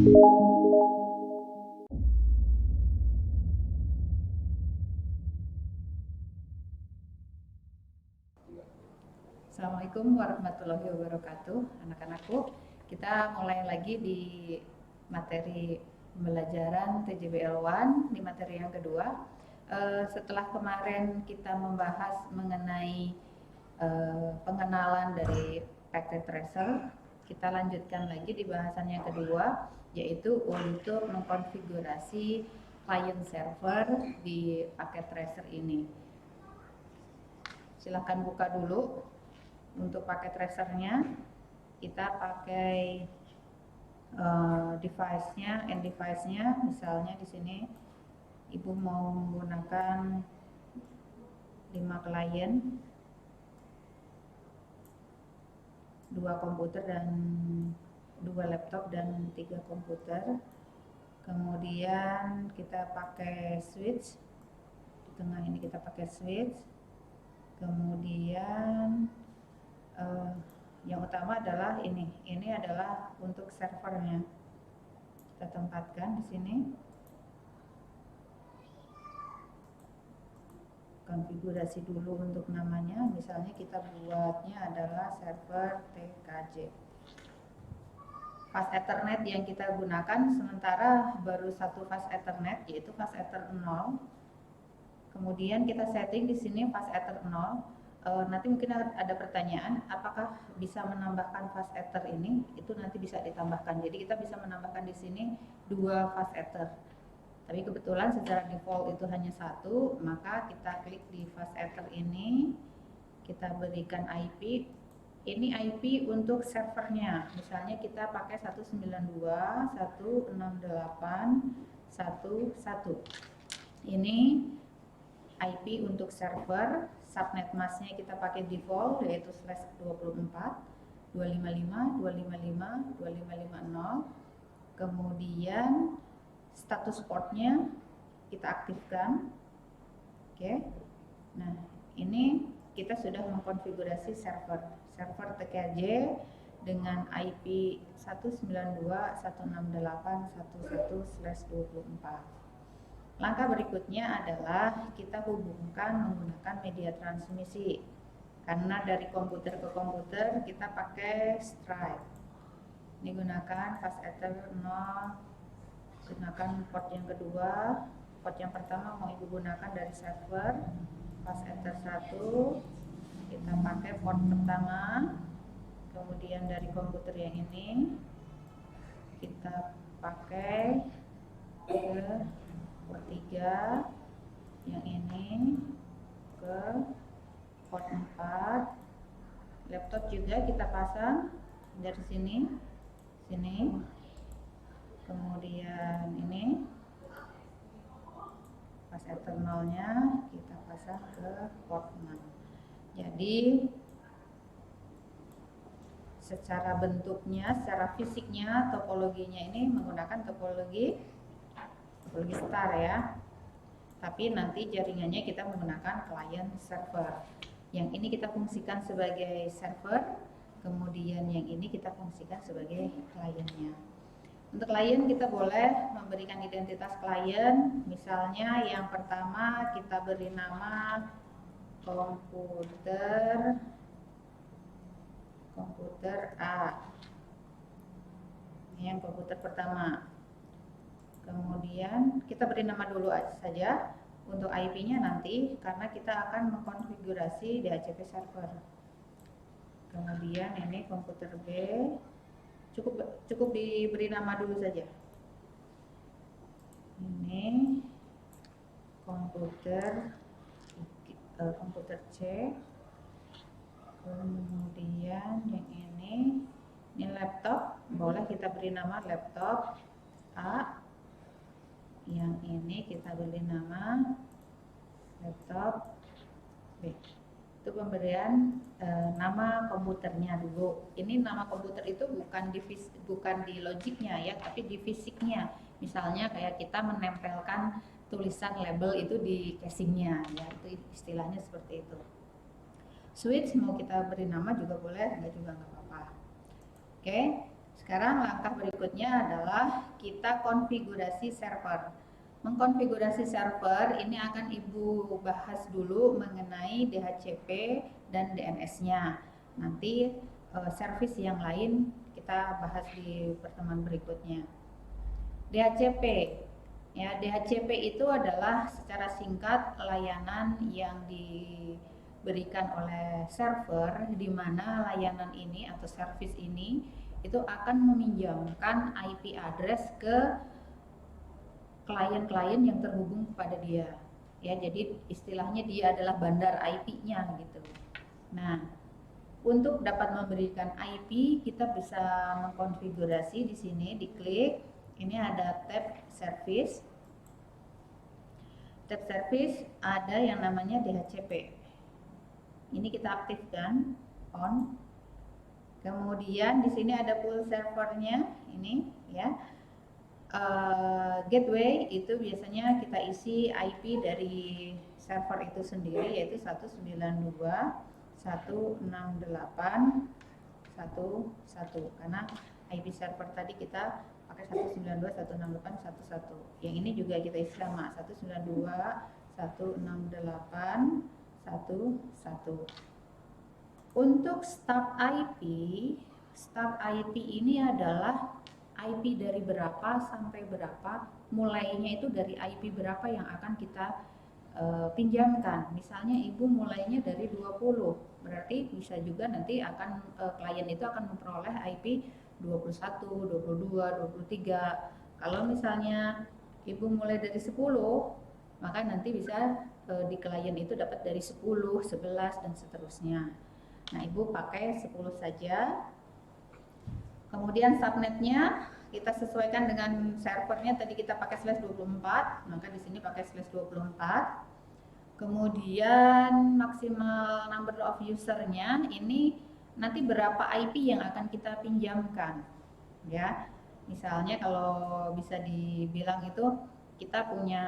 Assalamualaikum warahmatullahi wabarakatuh. Anak-anakku, kita mulai lagi di materi pembelajaran TJBL1 di materi yang kedua. Setelah kemarin kita membahas mengenai pengenalan dari packet tracer, kita lanjutkan lagi di bahasan yang kedua, yaitu untuk mengkonfigurasi client server di packet tracer ini. Silahkan buka dulu. Untuk paket tracernya kita pakai device-nya, end device-nya. Misalnya di sini Ibu mau menggunakan 5 klien, 2 komputer dan 2 laptop dan 3 komputer. Kemudian kita pakai switch. Di tengah ini kita pakai switch. Kemudian yang utama adalah ini adalah untuk servernya. Kita tempatkan di sini. Konfigurasi dulu untuk namanya, misalnya kita buatnya adalah server TKJ. Fast Ethernet yang kita gunakan sementara baru satu fast Ethernet, yaitu fast Ether 0. Kemudian kita setting di sini fast Ether 0. Nanti mungkin ada pertanyaan, apakah bisa menambahkan fast ether ini? Itu nanti bisa ditambahkan. Jadi kita bisa menambahkan di sini 2 fast ether. Tapi kebetulan secara default itu hanya 1, maka kita klik di fast ether ini, kita berikan IP. Ini IP untuk servernya. Misalnya kita pakai 192.168.1.1. Ini IP untuk server. Subnet masknya kita pakai default, yaitu /24 255 255 2550. Kemudian status portnya kita aktifkan. Oke. Nah, ini kita sudah mengkonfigurasi server TKJ dengan IP 192.168.1.1/24. Langkah berikutnya adalah kita hubungkan menggunakan media transmisi. Karena dari komputer ke komputer kita pakai Stripe. Ini gunakan fast ether 0, gunakan port yang kedua. Port yang pertama mau Ibu gunakan dari server fast ether 1. Kita pakai port pertama. Kemudian dari komputer yang ini kita pakai ke port 3, yang ini ke port 4. Laptop juga kita pasang dari sini. Kemudian ini fast ether 0-nya kita pasang ke port 6. Jadi secara bentuknya, secara fisiknya, topologinya ini menggunakan topologi star ya. Tapi nanti jaringannya kita menggunakan client server. Yang ini kita fungsikan sebagai server, kemudian yang ini kita fungsikan sebagai kliennya. Untuk klien kita boleh memberikan identitas klien. Misalnya yang pertama kita beri nama komputer A. Ini yang komputer pertama. Kemudian kita beri nama dulu saja. Untuk IP-nya nanti, karena kita akan mengkonfigurasi DHCP server. Kemudian ini komputer B. Cukup diberi nama dulu saja. Ini komputer C. Kemudian yang ini laptop. Boleh kita beri nama laptop A. Yang ini kita beri nama laptop B. Itu pemberian nama komputernya dulu. Ini nama komputer itu bukan di logiknya ya, tapi di fisiknya. Misalnya kayak kita menempelkan tulisan label itu di casingnya ya, itu istilahnya seperti itu. Switch mau kita beri nama juga boleh, enggak juga nggak apa-apa. Oke. Sekarang langkah berikutnya adalah kita konfigurasi server. Mengkonfigurasi server ini akan Ibu bahas dulu mengenai DHCP dan DNS-nya. Nanti service yang lain kita bahas di pertemuan berikutnya. DHCP. Ya, DHCP itu adalah secara singkat layanan yang diberikan oleh server, di mana layanan ini atau service ini itu akan meminjamkan IP address ke klien-klien yang terhubung kepada dia. Ya, jadi istilahnya dia adalah bandar IP-nya gitu. Nah, untuk dapat memberikan IP, kita bisa mengkonfigurasi di sini, diklik. Ini ada tab service. Tab service ada yang namanya DHCP. Ini kita aktifkan on. Kemudian di sini ada pool servernya, ini ya. Gateway itu biasanya kita isi IP dari server itu sendiri, yaitu 192.168.1.1, karena IP server tadi kita pakai 192.168.1.1. Yang ini juga kita isi sama 192.168.1.1. Untuk start IP ini adalah IP dari berapa sampai berapa, mulainya itu dari IP berapa yang akan kita pinjamkan. Misalnya Ibu mulainya dari 20, berarti bisa juga nanti akan klien itu akan memperoleh IP 21, 22, 23. Kalau misalnya Ibu mulai dari 10, maka nanti bisa di klien itu dapat dari 10, 11 dan seterusnya. Nah, Ibu pakai 10 saja. Kemudian subnetnya kita sesuaikan dengan servernya, tadi kita pakai /24, maka di sini pakai /24. Kemudian maksimal number of usernya ini nanti berapa IP yang akan kita pinjamkan, ya. Misalnya kalau bisa dibilang itu kita punya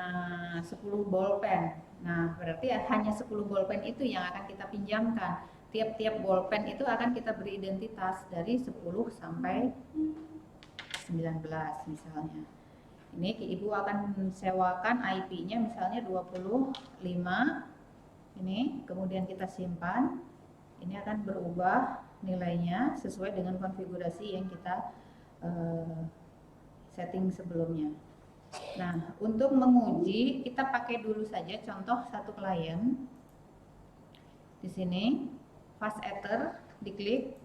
10 bolpen. Nah, berarti hanya 10 bolpen itu yang akan kita pinjamkan. Tiap-tiap bolpen itu akan kita beri identitas dari 10 sampai 19 misalnya. Ini Ibu akan sewakan IP-nya misalnya 25. Ini kemudian kita simpan. Ini akan berubah nilainya sesuai dengan konfigurasi yang kita setting sebelumnya. Nah, untuk menguji kita pakai dulu saja contoh satu klien. Di sini fast ether diklik.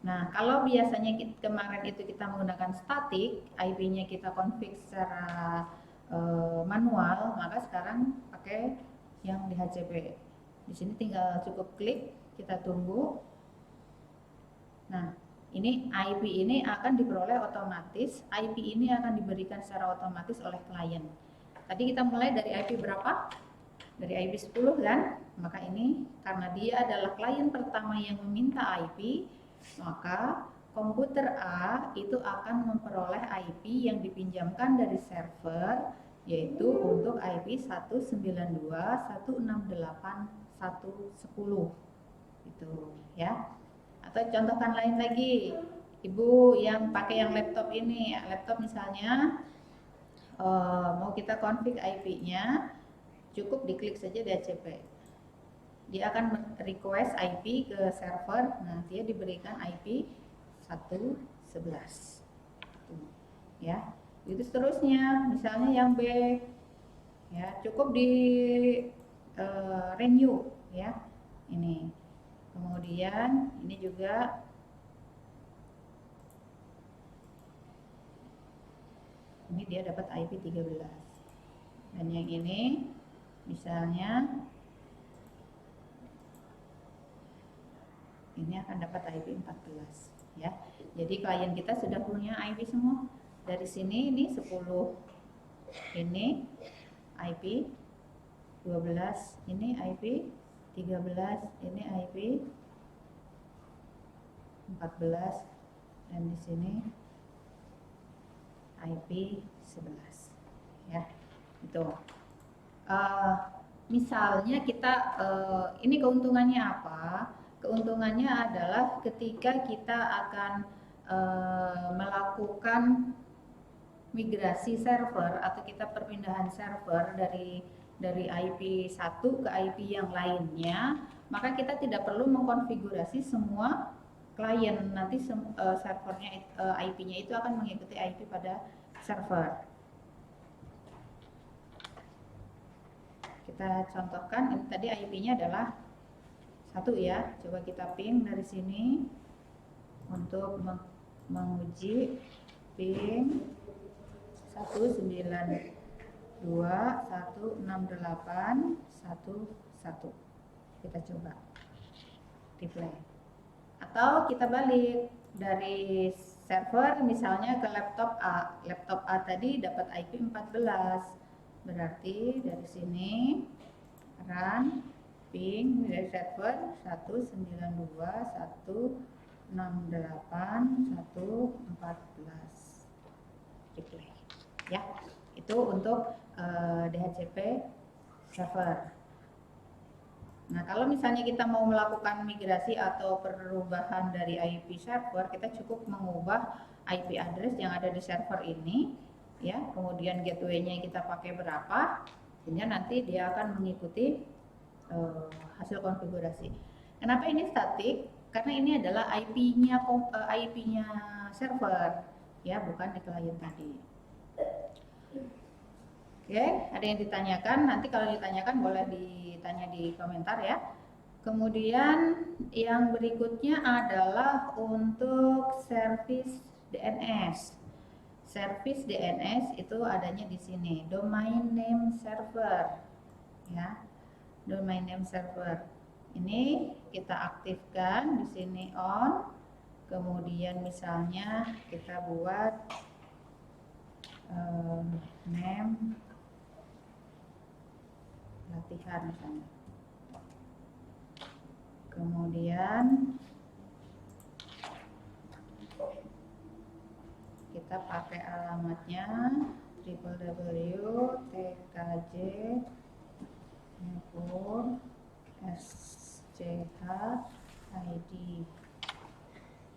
Nah, kalau biasanya kemarin itu kita menggunakan static, IP-nya kita config secara manual, maka sekarang pakai yang DHCP. Di sini tinggal cukup klik, kita tunggu. Nah, ini IP ini akan diperoleh otomatis, IP ini akan diberikan secara otomatis oleh klien. Tadi kita mulai dari IP berapa? Dari IP 10 kan? Maka ini karena dia adalah klien pertama yang meminta IP, maka komputer A itu akan memperoleh IP yang dipinjamkan dari server, yaitu untuk IP 192.168.1.10 itu ya. Atau contohkan lain lagi, Ibu yang pakai yang laptop ini, laptop misalnya mau kita config IP-nya, cukup diklik saja DHCP. Dia akan request IP ke server, nah dia diberikan IP 111 ya. Itu seterusnya, misalnya yang B ya, cukup di renew ya. Ini kemudian ini juga ini dia dapat IP 13. Dan yang ini misalnya ini akan dapat IP 14 ya. Jadi klien kita sudah punya IP semua. Dari sini ini 10, ini IP 12, ini IP 13, ini IP 14, dan di sini IP 11 ya. Itu misalnya kita ini keuntungannya apa? Keuntungannya adalah ketika kita akan melakukan migrasi server atau kita perpindahan server dari IP satu ke IP yang lainnya, maka kita tidak perlu mengkonfigurasi semua klien. Nanti servernya IP-nya itu akan mengikuti IP pada server. Kita contohkan, ini tadi IP-nya adalah 1 ya. Coba kita ping dari sini untuk menguji ping 192.168.1.1. Kita coba replay. Atau kita balik dari server misalnya ke laptop A. Laptop A tadi dapat IP 14. Berarti dari sini run ping dari server 192.168.1.14. Replay. Ya, itu untuk DHCP server. Nah, kalau misalnya kita mau melakukan migrasi atau perubahan dari IP server, kita cukup mengubah IP address yang ada di server ini, ya. Kemudian gateway-nya kita pakai berapa, sehingga nanti dia akan mengikuti hasil konfigurasi. Kenapa ini statik? Karena ini adalah IP-nya server, ya, bukan di klien tadi. Oke, ada yang ditanyakan? Nanti kalau ditanyakan boleh ditanya di komentar ya. Kemudian yang berikutnya adalah untuk service DNS. Service DNS itu adanya di sini, domain name server, ya, domain name server. Ini kita aktifkan di sini on. Kemudian misalnya kita buat name latihan misalnya. Kemudian kita pakai alamatnya www.tkj.id.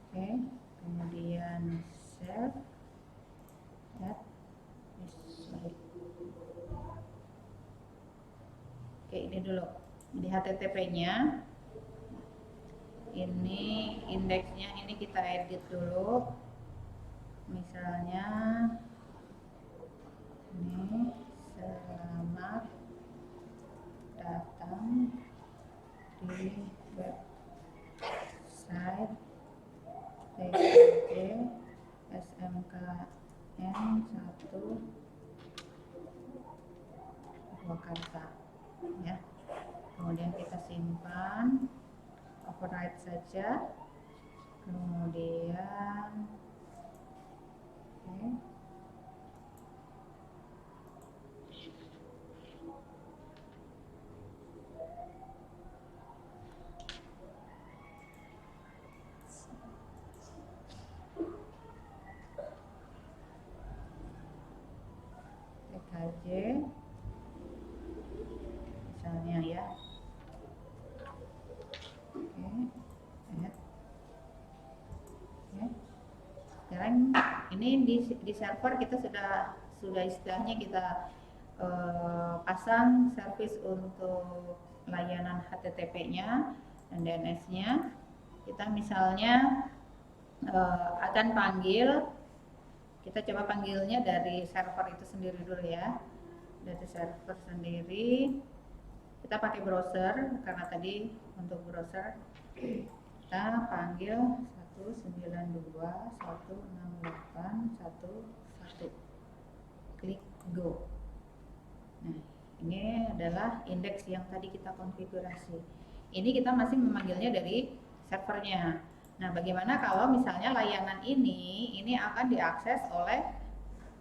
Oke, kemudian save. Oke, ini dulu di HTTP-nya. Ini indeksnya ini kita edit dulu. Misalnya ini selamat datang di website TKJ SMKN 1 Purwakarta, ya. Kemudian kita simpan, override saja. Kemudian TKJ misalnya ya. Sekarang ini di server kita sudah istilahnya kita pasang service untuk layanan HTTP-nya dan DNS-nya. Kita misalnya akan panggil, kita coba panggilnya dari server itu sendiri dulu ya. Dari server sendiri kita pakai browser, karena tadi untuk browser kita panggil 192.168.1.1, klik go. Nah, ini adalah indeks yang tadi kita konfigurasi. Ini kita masih memanggilnya dari servernya. Nah, bagaimana kalau misalnya layanan ini akan diakses oleh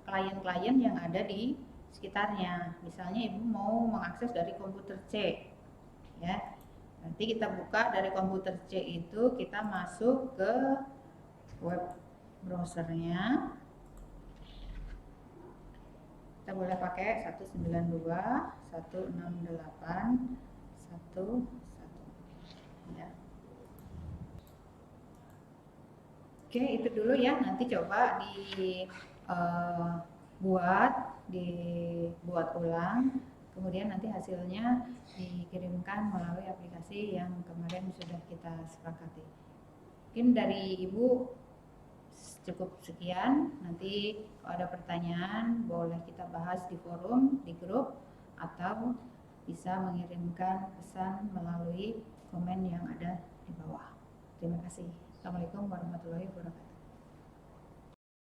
klien-klien yang ada di sekitarnya. Misalnya ibu mau mengakses dari komputer C, ya. Nanti kita buka dari komputer C itu, kita masuk ke web browsernya. Kita boleh pakai 192.168.1.1 ya. Oke, itu dulu ya. Nanti coba dibuat ulang. Kemudian nanti hasilnya dikirimkan melalui aplikasi yang kemarin sudah kita sepakati. Mungkin dari Ibu cukup sekian. Nanti kalau ada pertanyaan boleh kita bahas di forum, di grup, atau bisa mengirimkan pesan melalui komen yang ada di bawah. Terima kasih. Assalamualaikum warahmatullahi wabarakatuh.